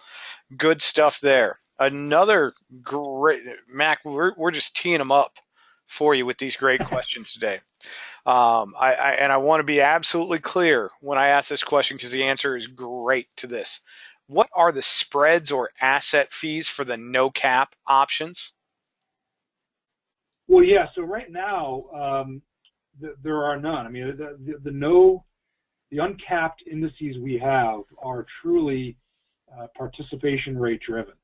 good stuff there. Another great, Mac, we're just teeing them up for you with these great questions today. I want to be absolutely clear when I ask this question, because the answer is great to this. What are the spreads or asset fees for the no cap options? Well, yeah. So right now, there are none. I mean, the uncapped indices we have are truly participation rate driven,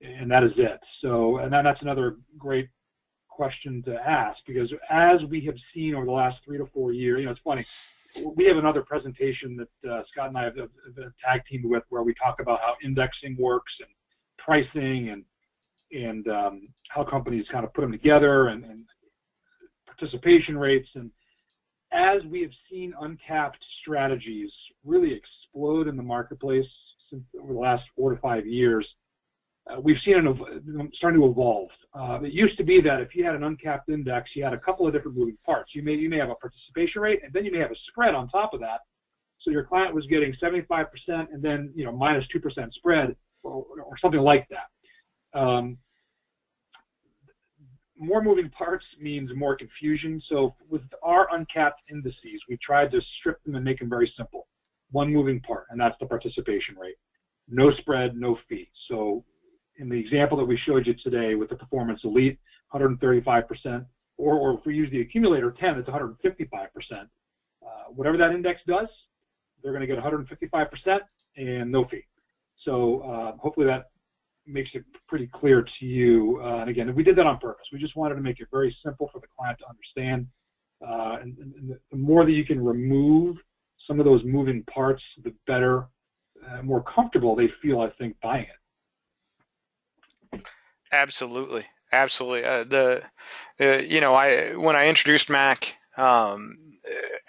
and that is it. So, and that's another great question to ask, because as we have seen over the last 3 to 4 years, it's funny. We have another presentation that Scott and I have been tag teamed with, where we talk about how indexing works and pricing and how companies kind of put them together and participation rates. And as we have seen uncapped strategies really explode in the marketplace since over the last 4 to 5 years, we've seen it starting to evolve. It used to be that if you had an uncapped index, you had a couple of different moving parts. You may have a participation rate, and then you may have a spread on top of that. So your client was getting 75% and then minus 2% spread or something like that. More moving parts means more confusion. So with our uncapped indices, we tried to strip them and make them very simple. One moving part, and that's the participation rate. No spread, no fee. So in the example that we showed you today with the Performance Elite, 135%, or if we use the accumulator 10, it's 155%. Whatever that index does, they're going to get 155% and no fee. So hopefully that makes it pretty clear to you. And again, we did that on purpose. We just wanted to make it very simple for the client to understand. And the more that you can remove some of those moving parts, the better, more comfortable they feel, I think, buying it. Absolutely. When I introduced Mac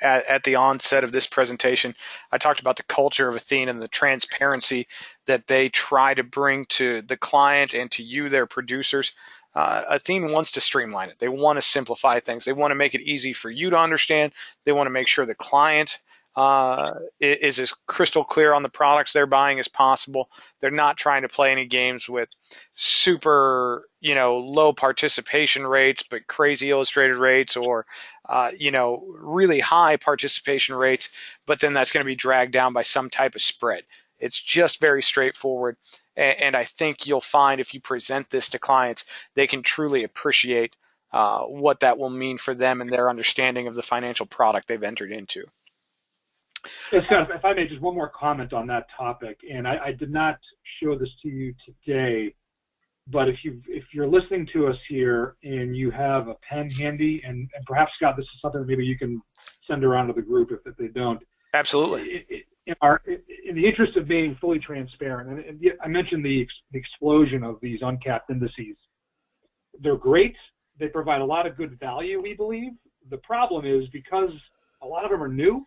at the onset of this presentation, I talked about the culture of Athene and the transparency that they try to bring to the client and to you, their producers. Athene wants to streamline it. They want to simplify things. They want to make it easy for you to understand. They want to make sure the client is as crystal clear on the products they're buying as possible. They're not trying to play any games with super, low participation rates, but crazy illustrated rates, or, really high participation rates, but then that's going to be dragged down by some type of spread. It's just very straightforward. And I think you'll find if you present this to clients, they can truly appreciate what that will mean for them and their understanding of the financial product they've entered into. Yeah, Scott, if I may, just one more comment on that topic. And I did not show this to you today, but if you're listening to us here and you have a pen handy, and perhaps, Scott, this is something that maybe you can send around to the group if they don't. Absolutely. In the interest of being fully transparent, and I mentioned the explosion of these uncapped indices. They're great. They provide a lot of good value, we believe. The problem is, because a lot of them are new,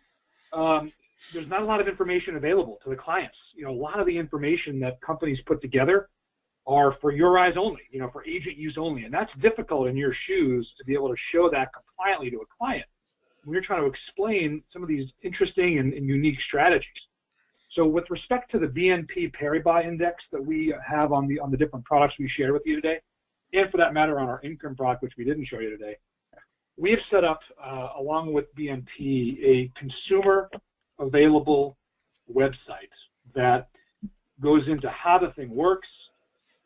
there's not a lot of information available to the clients. A lot of the information that companies put together are for your eyes only, for agent use only. And that's difficult in your shoes to be able to show that compliantly to a client when you're trying to explain some of these interesting and unique strategies. So with respect to the BNP Paribas index that we have on the different products we shared with you today, and for that matter on our income product, which we didn't show you today, we have set up, along with BNP, a consumer available website that goes into how the thing works,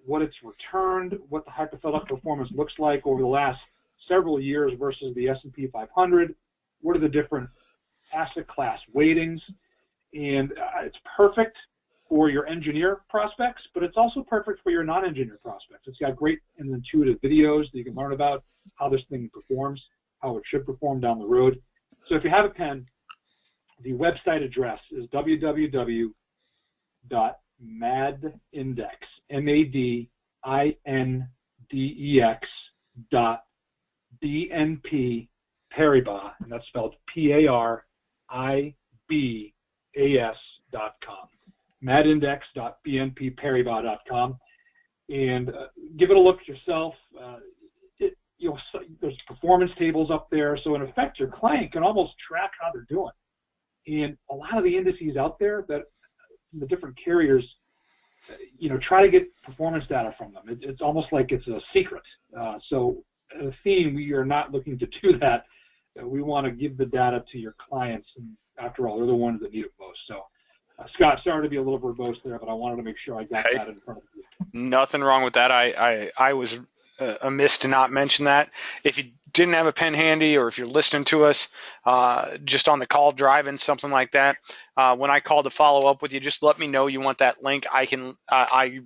what it's returned, what the hypothetical performance looks like over the last several years versus the S&P 500, what are the different asset class weightings, and it's perfect for your engineer prospects, but it's also perfect for your non-engineer prospects. It's got great and intuitive videos that you can learn about how this thing performs, how it should perform down the road. So if you have a pen, the website address is www.madindex, MADINDEX.BNP Paribas, and that's spelled PARIBAS.com. madindex.bnpparibas.com, and give it a look yourself. There's performance tables up there, so in effect, your client can almost track how they're doing. And a lot of the indices out there that the different carriers, try to get performance data from them. It's almost like it's a secret. So at Athene, we are not looking to do that. We want to give the data to your clients, and after all, they're the ones that need it most. So, Scott, sorry to be a little verbose there, but I wanted to make sure I got that in front of you. Nothing wrong with that. I was amiss to not mention that. If you didn't have a pen handy, or if you're listening to us just on the call, driving, something like that, when I call to follow up with you, just let me know you want that link. I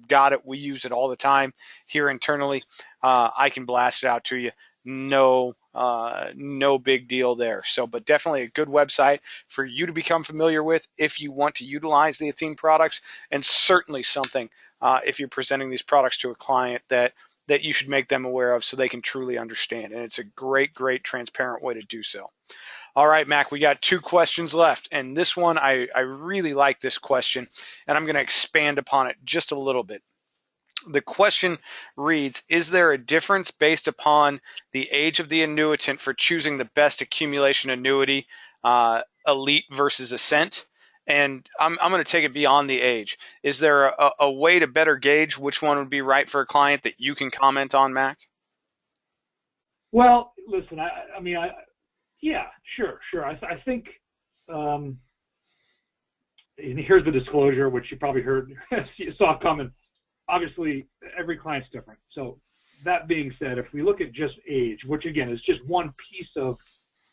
got it. We use it all the time here internally. I can blast it out to you. No big deal there. So, but definitely a good website for you to become familiar with if you want to utilize the Athene products, and certainly something if you're presenting these products to a client that you should make them aware of so they can truly understand. And it's a great, transparent way to do so. All right, Mac, we got 2 questions left. And this one, I really like this question, and I'm going to expand upon it just a little bit. The question reads, is there a difference based upon the age of the annuitant for choosing the best accumulation annuity, elite versus ascent? And I'm going to take it beyond the age. Is there a way to better gauge which one would be right for a client that you can comment on, Mac? Well, listen, yeah, sure. I think, and here's the disclosure, which you probably heard, you saw coming. Obviously, every client's different. So that being said, if we look at just age, which again is just one piece of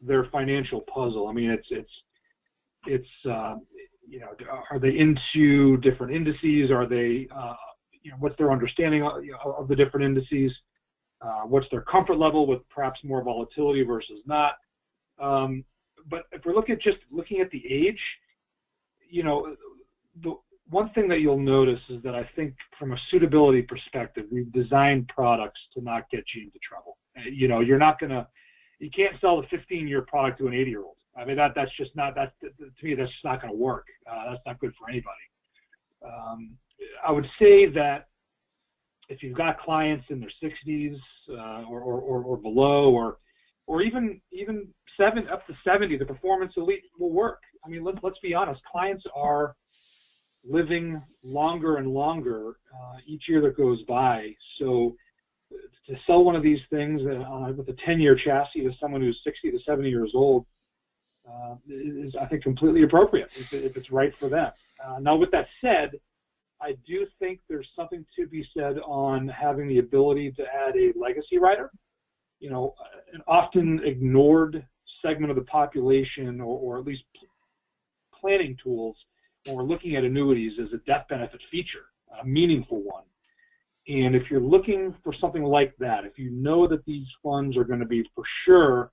their financial puzzle. I mean, are they into different indices? Are they, what's their understanding of the different indices? What's their comfort level with perhaps more volatility versus not? But if we're looking at the age, the one thing that you'll notice is that I think from a suitability perspective, we've designed products to not get you into trouble. You can't sell a 15-year product to an 80-year-old. I mean, to me, that's just not going to work. That's not good for anybody. I would say that if you've got clients in their 60s or below, or even up to 70, the performance elite will work. I mean, let's be honest. Clients are living longer and longer each year that goes by. So to sell one of these things with a 10-year chassis to someone who's 60 to 70 years old is, I think, completely appropriate if it's right for them. Now, with that said, I do think there's something to be said on having the ability to add a legacy rider. An often ignored segment of the population, or at least planning tools when we're looking at annuities, is a death benefit feature, a meaningful one. And if you're looking for something like that, if you know that these funds are going to be for sure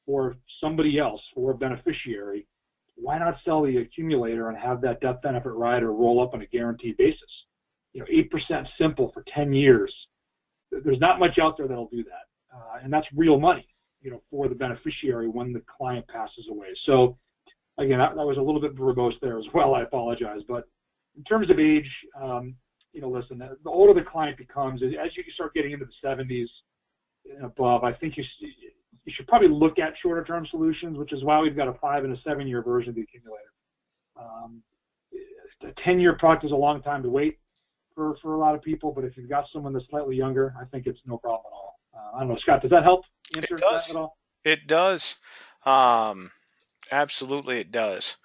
for somebody else, for a beneficiary, why not sell the accumulator and have that death benefit rider roll up on a guaranteed basis? 8% simple for 10 years. There's not much out there that'll do that. And that's real money, for the beneficiary when the client passes away. So again, that was a little bit verbose there as well. I apologize. But in terms of age, listen, the older the client becomes, as you start getting into the 70s and above, I think you should probably look at shorter term solutions, which is why we've got a 5 and a 7 year version of the accumulator. A 10-year product is a long time to wait for a lot of people, but if you've got someone that's slightly younger, I think it's no problem at all. I don't know, Scott, does that help answer that at all? It does. Um, Absolutely, it does.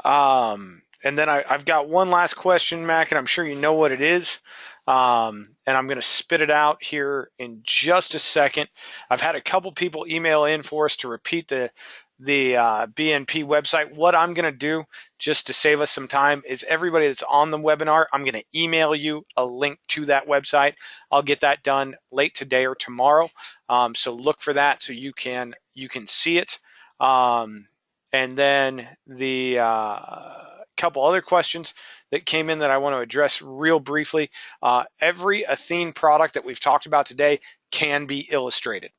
And then I've got one last question, Mac, and I'm sure you know what it is. And I'm going to spit it out here in just a second. I've had a couple people email in for us to repeat the BNP website. What I'm going to do, just to save us some time, is everybody that's on the webinar, I'm going to email you a link to that website. I'll get that done late today or tomorrow. So look for that so you can see it. And then the couple other questions that came in that I want to address real briefly. Every Athene product that we've talked about today can be illustrated.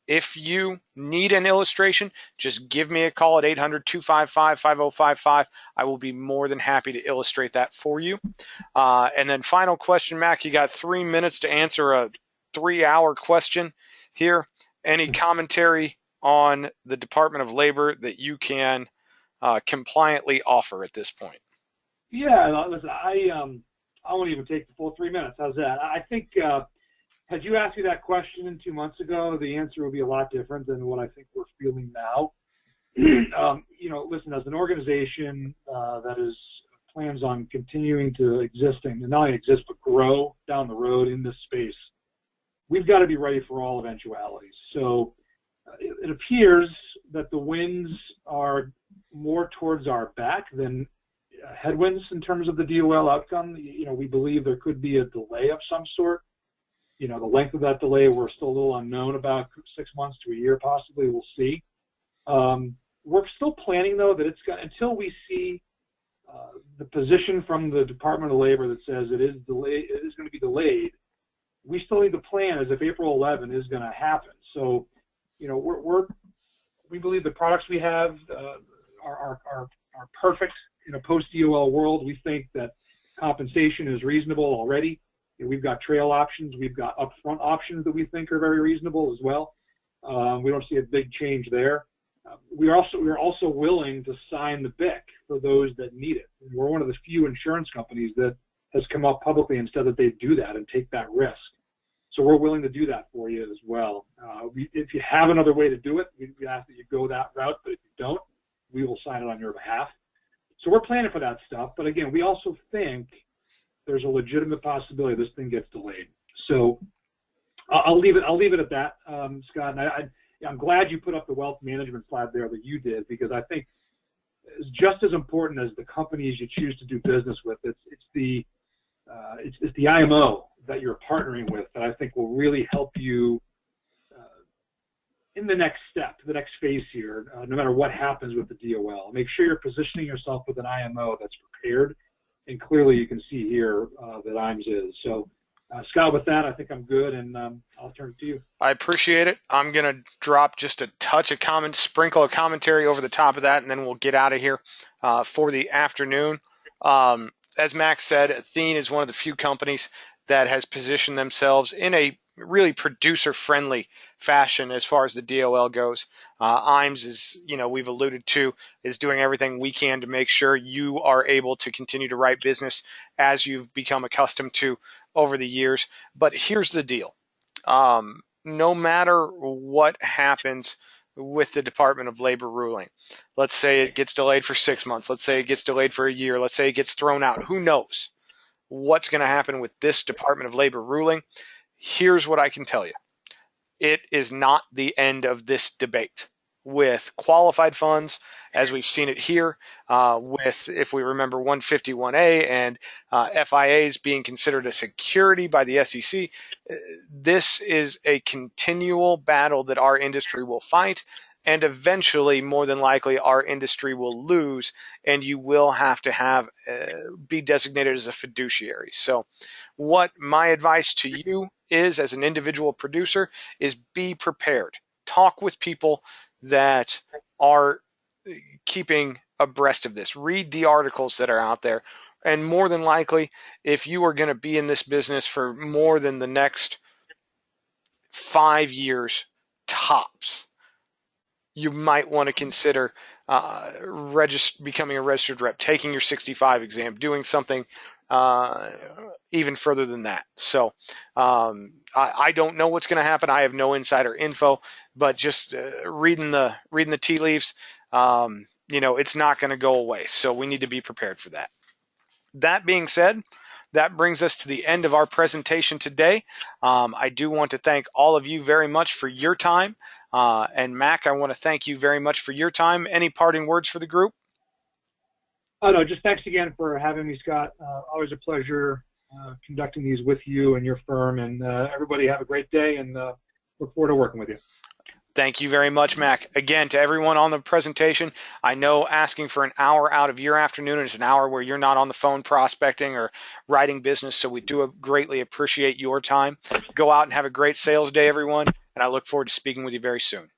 If you need an illustration, just give me a call at 800-255-5055. I will be more than happy to illustrate that for you. And then final question, Mac, you got 3 minutes to answer a 3-hour question here. Any commentary on the Department of Labor that you can compliantly offer at this point? Yeah, listen, I won't even take the full 3 minutes. How's that? I think had you asked me that question 2 months ago, the answer would be a lot different than what I think we're feeling now. Listen, as an organization that is plans on continuing to exist and not only exist but grow down the road in this space, we've got to be ready for all eventualities. So it appears that the winds are more towards our back than headwinds in terms of the DOL outcome. We believe there could be a delay of some sort. The length of that delay we're still a little unknown about, 6 months to a year possibly. We'll see. We're still planning though that until we see the position from the Department of Labor that says it is going to be delayed. We still need to plan as if April 11 is going to happen. So, we believe the products we have are perfect in a post-DOL world. We think that compensation is reasonable already. We've got trail options. We've got upfront options that we think are very reasonable as well. We don't see a big change there. We are also willing to sign the BIC for those that need it. And we're one of the few insurance companies that has come up publicly and said that they do that and take that risk. So we're willing to do that for you as well. If you have another way to do it, we ask that you go that route, but if you don't, we will sign it on your behalf. So we're planning for that stuff. But again, we also think there's a legitimate possibility this thing gets delayed. So I'll leave it at that, Scott. And I'm glad you put up the wealth management slide there that you did, because I think it's just as important as the companies you choose to do business with. It's the IMO that you're partnering with that I think will really help you in the next step, the next phase here, no matter what happens with the DOL. Make sure you're positioning yourself with an IMO that's prepared, and clearly you can see here that IAMS is. So, Scott, with that, I think I'm good, and I'll turn it to you. I appreciate it. I'm going to drop just a touch of sprinkle of commentary over the top of that, and then we'll get out of here for the afternoon. As Max said, Athene is one of the few companies that has positioned themselves in a really producer-friendly fashion as far as the DOL goes. IAMS is, we've alluded to, is doing everything we can to make sure you are able to continue to write business as you've become accustomed to over the years. But here's the deal. No matter what happens with the Department of Labor ruling, let's say it gets delayed for 6 months, let's say it gets delayed for a year, let's say it gets thrown out, who knows what's going to happen with this Department of Labor ruling. Here's what I can tell you. It is not the end of this debate. With qualified funds, as we've seen it here, with, if we remember, 151A and FIAs being considered a security by the SEC, this is a continual battle that our industry will fight, and eventually, more than likely, our industry will lose, and you will have to be designated as a fiduciary. So what my advice to you is, as an individual producer, is be prepared. Talk with people that are keeping abreast of this. Read the articles that are out there. And more than likely, if you are going to be in this business for more than the next 5 years tops, you might want to consider becoming a registered rep, taking your 65 exam, doing something even further than that. So I don't know what's going to happen. I have no insider info, but just reading the tea leaves, it's not going to go away. So we need to be prepared for that. That being said, that brings us to the end of our presentation today. I do want to thank all of you very much for your time. And Mac, I want to thank you very much for your time. Any parting words for the group? Oh, no, just thanks again for having me, Scott. Always a pleasure conducting these with you and your firm. And everybody have a great day, and look forward to working with you. Thank you very much, Mac. Again, to everyone on the presentation, I know asking for an hour out of your afternoon is an hour where you're not on the phone prospecting or writing business, so we do greatly appreciate your time. Go out and have a great sales day, everyone, and I look forward to speaking with you very soon.